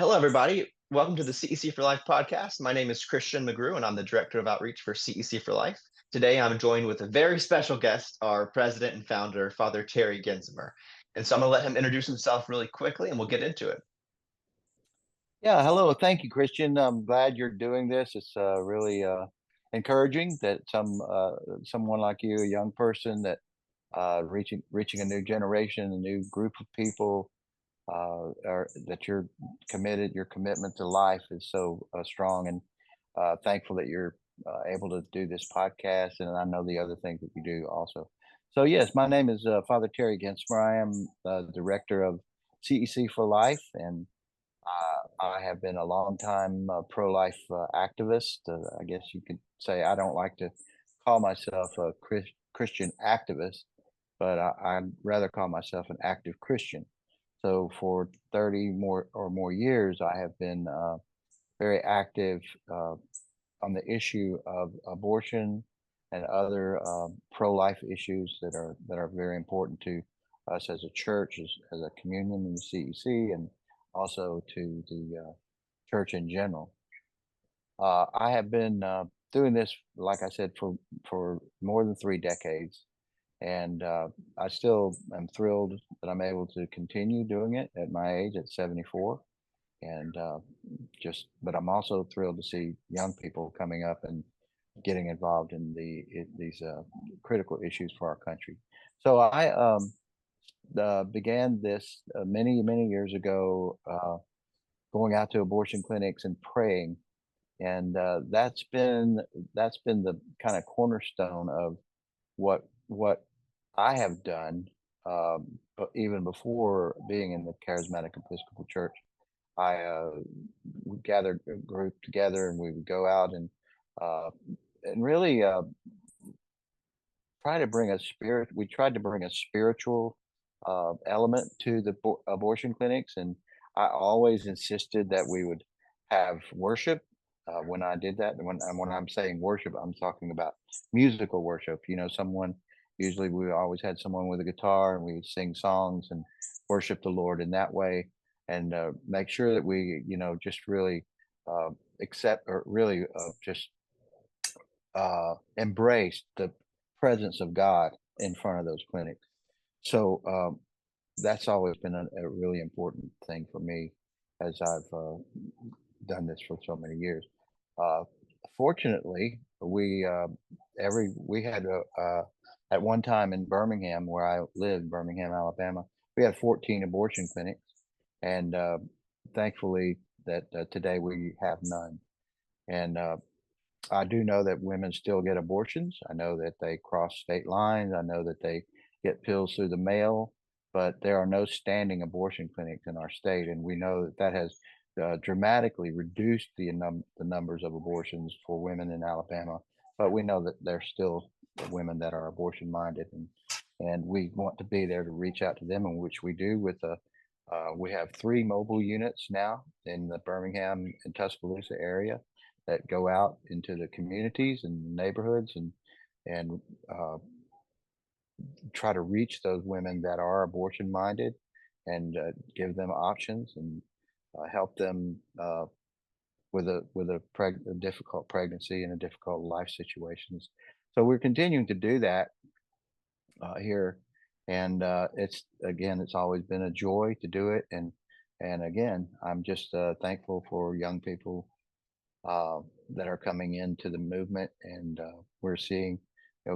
Hello, everybody. Welcome to the CEC For Life podcast. My name is Christian McGrew, and I'm the Director of Outreach for CEC For Life. Today, I'm joined with a very special guest, our president and founder, Father Terry Gensemer. And so I'm going to let him introduce himself really quickly, and we'll get into it. Yeah, hello. Thank you, Christian. I'm glad you're doing this. It's really encouraging that someone like you, a young person that reaching a new generation, a new group of people, or that you're committed. Your commitment to life is so strong, and thankful that you're able to do this podcast. And I know the other things that you do also. So yes, my name is Father Terry Gensemer. I am director of CEC for Life, and I have been a long time pro-life activist. I guess you could say I don't like to call myself a Christian activist, but I'd rather call myself an active Christian. So for 30 more years, I have been very active on the issue of abortion and other pro-life issues that are very important to us as a church, as a communion in the CEC, and also to the church in general. I have been doing this, like I said, for more than 3 decades, and I still am thrilled that I'm able to continue doing it at my age, at 74. And but I'm also thrilled to see young people coming up and getting involved in these critical issues for our country. So I began this many years ago, going out to abortion clinics and praying, and that's been the kind of cornerstone of what I have done. But even before being in the Charismatic Episcopal Church, I we gathered a group together, and we would go out uh, and really try to bring a spirit. We tried to bring a spiritual element to the abortion clinics, and I always insisted that we would have worship. When I did that, and when I'm saying worship, I'm talking about musical worship. Someone, usually we always had someone with a guitar, and we would sing songs and worship the Lord in that way, and make sure that we, just really accept, or really just embrace the presence of God in front of those clinics. So that's always been a really important thing for me, as I've done this for so many years. Uh, Fortunately, we had at one time in Birmingham, where I lived, Birmingham, Alabama, we had 14 abortion clinics, and thankfully that today we have none. And I do know that women still get abortions. I know that they cross state lines. I know that they get pills through the mail, but there are no standing abortion clinics in our state, and we know that that has dramatically reduced the numbers of abortions for women in Alabama. But we know that there's still women that are abortion minded, and we want to be there to reach out to them, in which we do with we have 3 mobile units now in the Birmingham and Tuscaloosa area that go out into the communities and neighborhoods, and uh, try to reach those women that are abortion minded, and give them options, and help them with a difficult pregnancy and a difficult life situations. So we're continuing to do that here, and it's always been a joy to do it, and again, I'm just thankful for young people uh, that are coming into the movement, and we're seeing,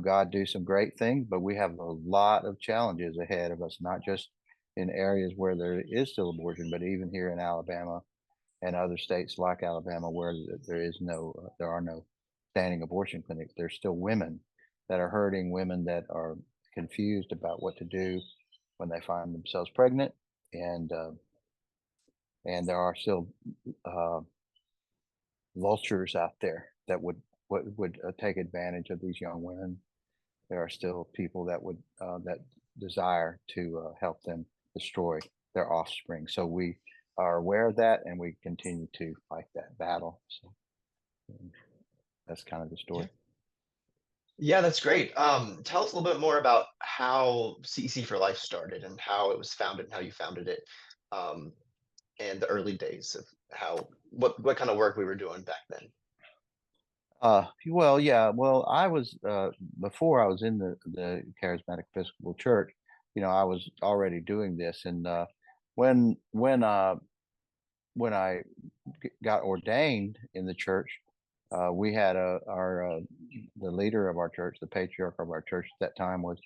God do some great things, but we have a lot of challenges ahead of us, not just in areas where there is still abortion, but even here in Alabama and other states like Alabama, where there are no standing abortion clinics. There's still women that are hurting, women that are confused about what to do when they find themselves pregnant, and there are still uh, vultures out there that would take advantage of these young women. There are still people that desire to help them destroy their offspring. So we are aware of that, and we continue to fight that battle. So that's kind of the Yeah, story. yeah, that's great. Tell us a little bit more about how CEC For Life started and how it was founded and how you founded it, um, and the early days what kind of work we were doing back then. Well, yeah. Well, I was before I was in the Charismatic Episcopal Church. I was already doing this, and when when uh, when I got ordained in the church, we had the leader of our church, the patriarch of our church at that time was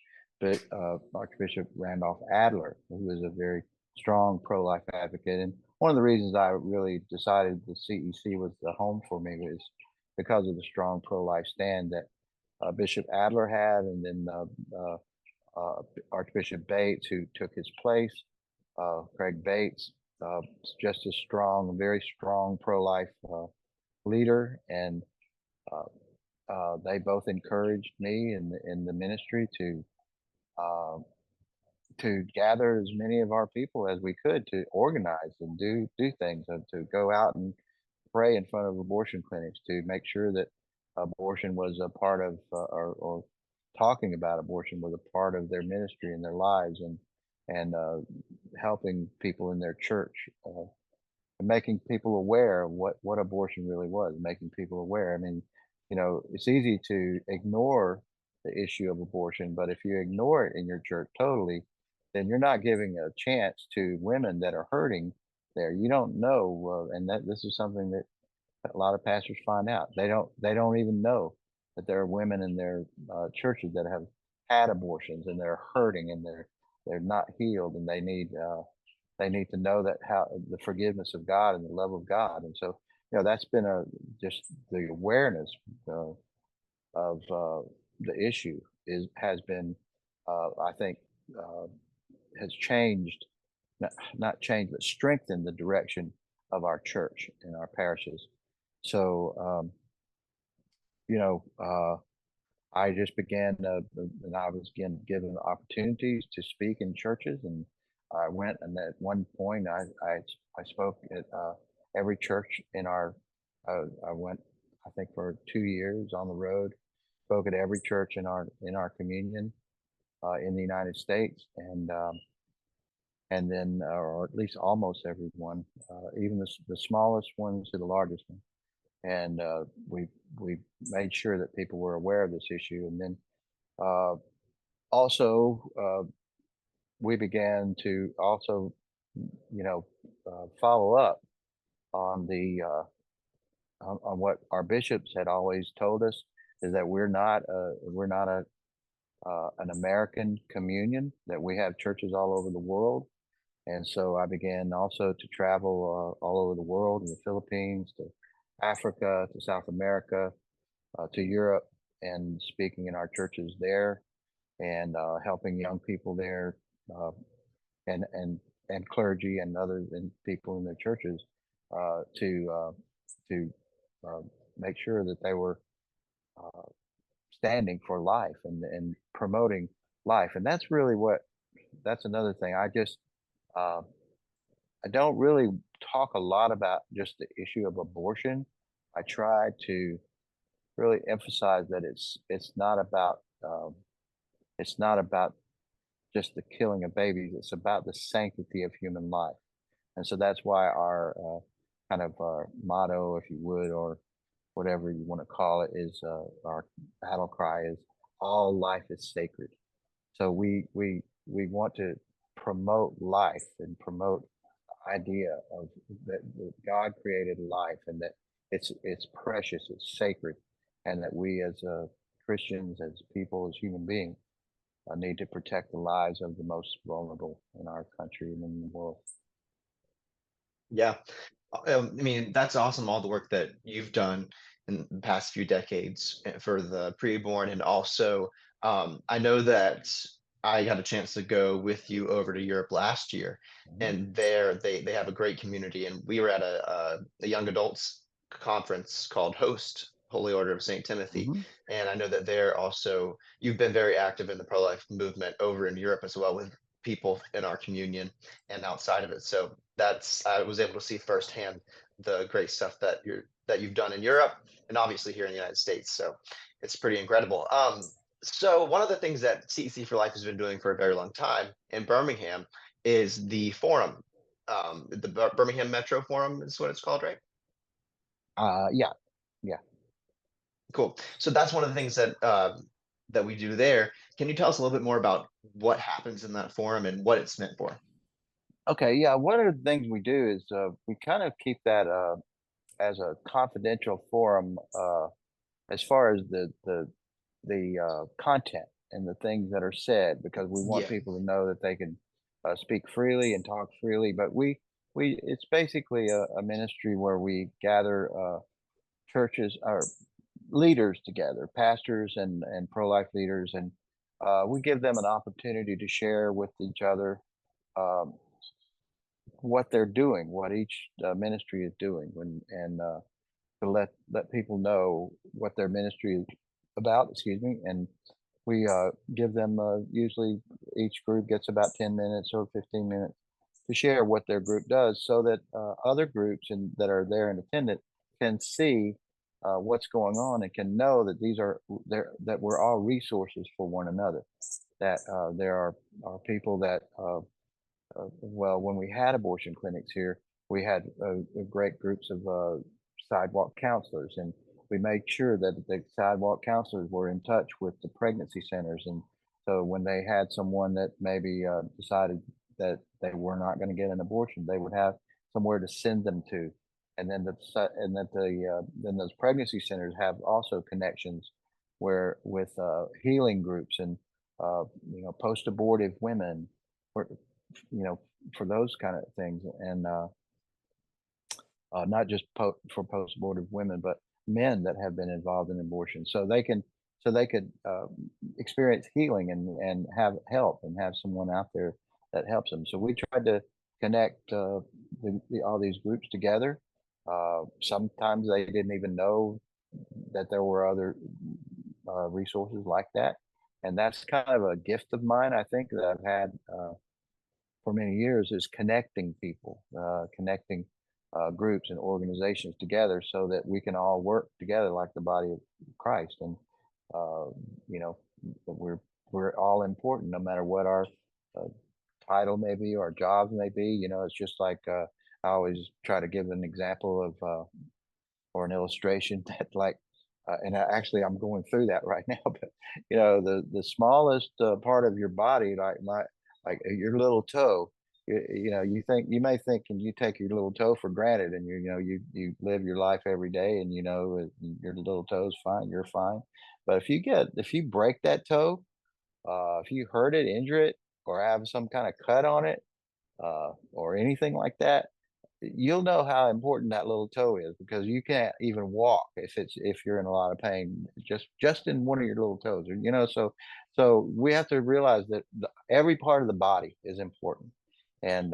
Archbishop Randolph Adler, who was a very strong pro-life advocate. And one of the reasons I really decided the CEC was the home for me was because of the strong pro-life stand that Bishop Adler had, and then uh, Archbishop Bates, who took his place, Craig Bates, just a strong, very strong pro-life leader, and uh, they both encouraged me in the ministry uh, to gather as many of our people as we could to organize and do things, and to go out and pray in front of abortion clinics to make sure that abortion was a part of or talking about abortion was a part of their ministry and their lives, and helping people in their church, making people aware of what abortion really was, making people aware. I mean, it's easy to ignore the issue of abortion, but if you ignore it in your church totally, then you're not giving a chance to women that are hurting there. You don't know, and that this is something that a lot of pastors find out. They don't even know that there are women in their churches that have had abortions and they're hurting and they're not healed, and they need to know that how the forgiveness of God and the love of God. And so, that's been just the awareness uh, of the issue has been, I think, uh, has changed, not changed, but strengthened the direction of our church and our parishes. So, you know, uh, I just began, and I was again given opportunities to speak in churches, and I went. And at one point, I spoke at every church in our. I went, I think, for 2 years on the road. Spoke at every church in our communion in the United States, and then, or at least almost everyone, even the smallest ones to the largest one. And we made sure that people were aware of this issue, and then uh, also, we began to also, follow up on the on what our bishops had always told us, is that we're not an American communion, that we have churches all over the world. And so I began also to travel all over the world, in the Philippines, to Africa, to South America, to Europe, and speaking in our churches there, and helping young people there, uh, and clergy and other and people in their churches, to uh, make sure that they were uh, standing for life and promoting life. And that's another thing. Uh, I don't really talk a lot about just the issue of abortion. I try to really emphasize that it's not about just the killing of babies. It's about the sanctity of human life. And so that's why our kind of our motto, if you would, or whatever you want to call it, is our battle cry is all life is sacred. So we want to promote life and promote idea of that God created life, and that it's precious, it's sacred, and that we as Christians, as people, as human beings, need to protect the lives of the most vulnerable in our country and in the world. Yeah. I mean, that's awesome, all the work that you've done in the past few decades for the preborn. And also, I know that I got a chance to go with you over to Europe last year, Mhm. and there they have a great community. And we were at a young adults conference called Host Holy Order of St. Timothy. Mhm. And I know that there also you've been very active in the pro-life movement over in Europe as well, with people in our communion and outside of it. So that's I was able to see firsthand the great stuff that you've done in Europe, and obviously here in the United States. So it's pretty incredible. So one of the things that CEC for Life has been doing for a very long time in Birmingham is the forum. the Birmingham Metro Forum is what it's called, right? Yeah, yeah. Cool. So that's one of the things that we do there. Can you tell us a little bit more about what happens in that forum and what it's meant for? Okay, yeah. One of the things we do is we kind of keep that as a confidential forum as far as the content and the things that are said, because we want Yeah. people to know that they can speak freely and talk freely. But we it's basically a ministry where we gather churches or leaders together, pastors and pro life leaders, and we give them an opportunity to share with each other um, what they're doing, what each ministry is doing, and to let people know what their ministry is about. Excuse me, and we give them usually each group gets about 10 minutes or 15 minutes to share what their group does, so that other groups and that are there in attendance can see what's going on and can know that these are there that we're all resources for one another. That there are people that well, when we had abortion clinics here, we had great groups of sidewalk counselors, and we made sure that the sidewalk counselors were in touch with the pregnancy centers. And so when they had someone that maybe decided that they were not going to get an abortion, they would have somewhere to send them to. And then and that then those pregnancy centers have also connections where with healing groups and post abortive women, or you know, for those kind of things, and not just for post-abortive women, but men that have been involved in abortion, so they could experience healing and have help and have someone out there that helps them. So we tried to connect all these groups together. Sometimes they didn't even know that there were other resources like that, and that's kind of a gift of mine, I think, that I've had for many years, is connecting people, connecting groups and organizations together so that we can all work together like the body of Christ. And uh, you know, we're all important, no matter what our uh, title may be or jobs may be. It's just like I always try to give an example of or an illustration that like. Actually, I'm going through that right now. But the smallest part of your body, like your little toe. You may think, and you take your little toe for granted, and you live your life every day, and your little toe's fine, you're fine. But if you break that toe, if you hurt it, injure it, or have some kind of cut on it, or anything like that, you'll know how important that little toe is, because you can't even walk if you're in a lot of pain just in one of your little toes. So we have to realize that every part of the body is important, and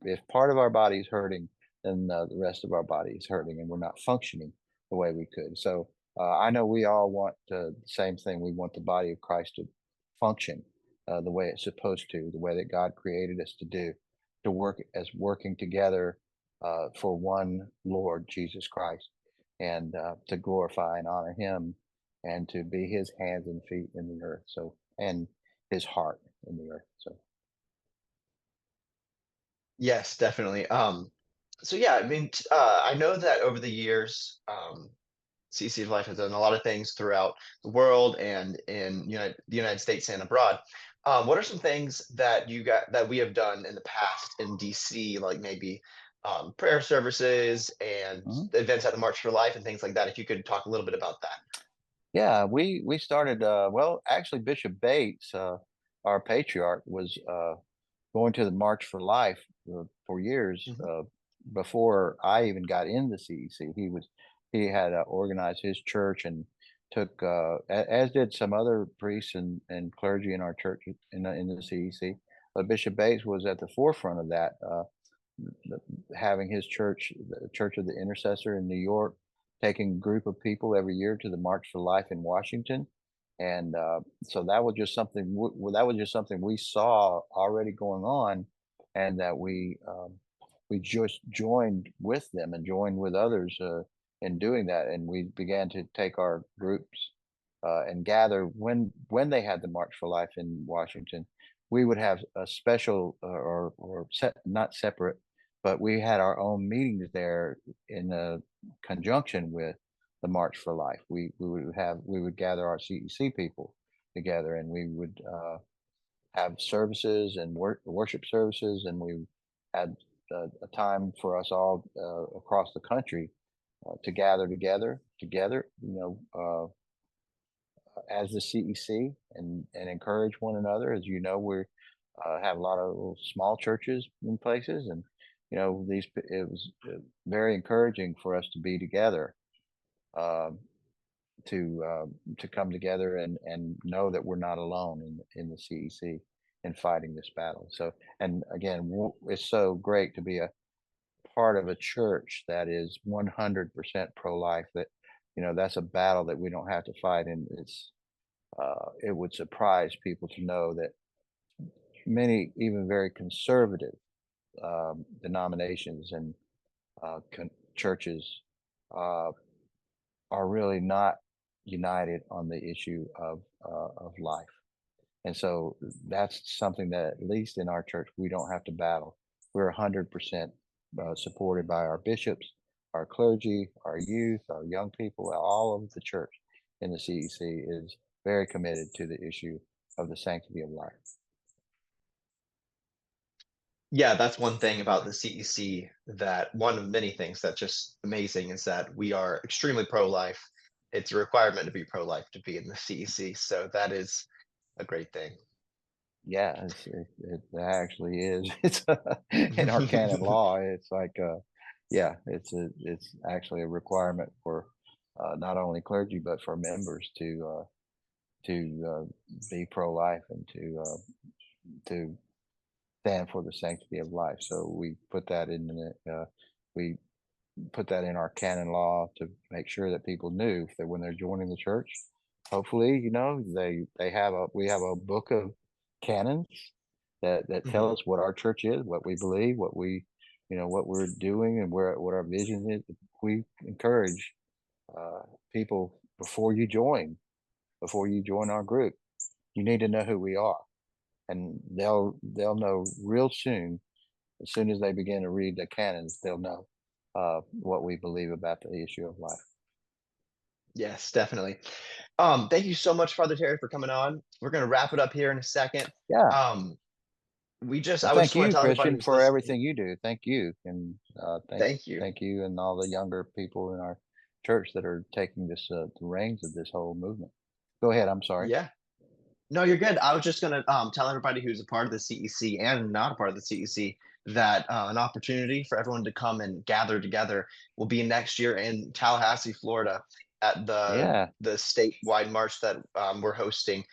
if part of our body is hurting, then the rest of our body is hurting, and we're not functioning the way we could. So I know we all want the same thing. We want the body of Christ to function the way it's supposed to, the way that God created us to do, to work as working together for one Lord Jesus Christ, and to glorify and honor Him, and to be His hands and feet in the earth. So, and His heart in the earth. So, Yes, definitely. So yeah, I mean, I know that over the years, CC Life has done a lot of things throughout the world and in the United States and abroad. What are some things that you got that we have done in the past in DC, like maybe prayer services and mhm. events at the March for Life and things like that? If you could talk a little bit about that. Yeah, we started. Well, actually, Bishop Bates, our patriarch, was going to the March for Life for years Mhm. before I even got in the CEC. He had organized his church and took as did some other priests and clergy in our church in the CEC. But Bishop Bates was at the forefront of that, having his church, the Church of the Intercessor in New York, taking a group of people every year to the March for Life in Washington. And so that was just something. That was just something we saw already going on, and that we just joined with them and joined with others in doing that. And we began to take our groups and gather when they had the March for Life in Washington. We would have a special not separate. but we had our own meetings there in conjunction with the March for Life. We would gather our CEC people together, and we would have services and worship services, and we had a time for us all across the country to gather together, as the CEC, and encourage one another. As you know, we have a lot of little small churches in places, and it was very encouraging for us to be together, um, to come together and know that we're not alone in the CEC in fighting this battle. So, and again, it's so great to be a part of a church that is 100% pro-life. That that's a battle that we don't have to fight, and it would surprise people to know that many, even very conservative denominations and churches uh, are really not united on the issue of life. And so that's something that, at least in our church, we don't have to battle. We're 100% supported by our bishops, our clergy, our youth, our young people. All of the church in the CEC is very committed to the issue of the sanctity of life. Yeah, that's one thing about the CEC, that one of many things that's just amazing is that we are extremely pro-life. It's a requirement to be pro-life to be in the CEC, so that is a great thing. Yeah, it actually is. It's in our canon law. It's like, yeah, it's actually a requirement for not only clergy but for members to be pro-life and to stand for the sanctity of life. So we put that in our canon law to make sure that people knew that when they're joining the church, hopefully, we have a book of canons that tell Mhm. us what our church is, what we believe, what we're doing, and what our vision is. We encourage uh, people before you join our group, you need to know who we are, and they'll know real soon. As soon as they begin to read the canons, they'll know what we believe about the issue of life. Yes, definitely. Thank you so much, Father Terry, for coming on. We're gonna wrap it up here in a second. Yeah. Um, Well, I would just thank want to you, tell everybody Christian, who's for listening. everything you do. Thank you, and Thank you. thank you, and all the younger people in our church that are taking the reins of this whole movement. Go ahead. I'm sorry. Yeah. No, you're good. I was just gonna tell everybody who's a part of the CEC and not a part of the CEC that an opportunity for everyone to come and gather together will be next year in Tallahassee, Florida, at Yeah, the statewide march that we're hosting.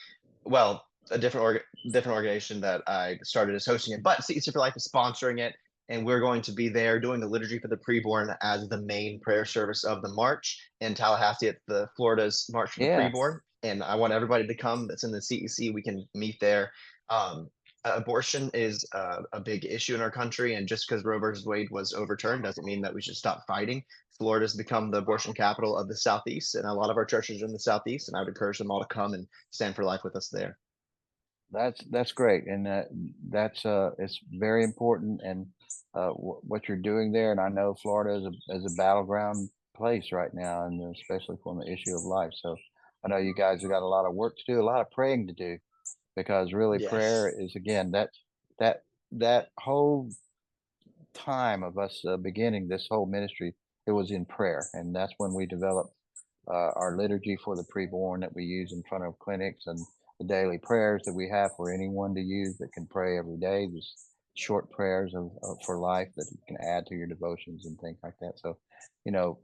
Well, a different organization that I started is hosting it, but CEC for Life is sponsoring it, and we're going to be there doing the liturgy for the preborn as the main prayer service of the march in Tallahassee at the Florida's March for the yeah, Preborn. And I want everybody to come that's in the CEC. We can meet there. Um, Abortion is a big issue in our country, and just because Roe versus Wade was overturned doesn't mean that we should stop fighting. Florida's become the abortion capital of the Southeast, and a lot of our churches are in the Southeast, and I would encourage them all to come and stand for life with us there. that's great, and that's it's very important, and what you're doing there. And I know Florida is a battleground place right now, and especially on the issue of life. So I know you guys have got a lot of work to do, a lot of praying to do, because really prayer Yes, is, again, that that whole time of us beginning this whole ministry, it was in prayer, and that's when we developed our liturgy for the preborn that we use in front of clinics, and the daily prayers that we have for anyone to use that can pray every day. These short prayers for life that you can add to your devotions and things like that. So,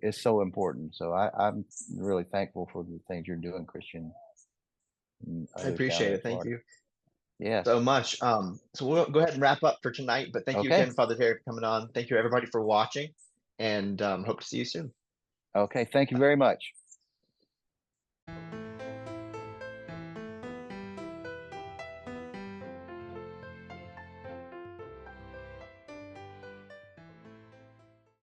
it's so important. So I'm really thankful for the things you're doing, Christian, and I others down appreciate there it. in Thank Florida. you Yeah. so much. So we'll go ahead and wrap up for tonight. But thank you Okay. again, Father Terry, for coming on. Thank you, everybody, for watching, and hope to see you soon. Okay. Thank you Bye. very much.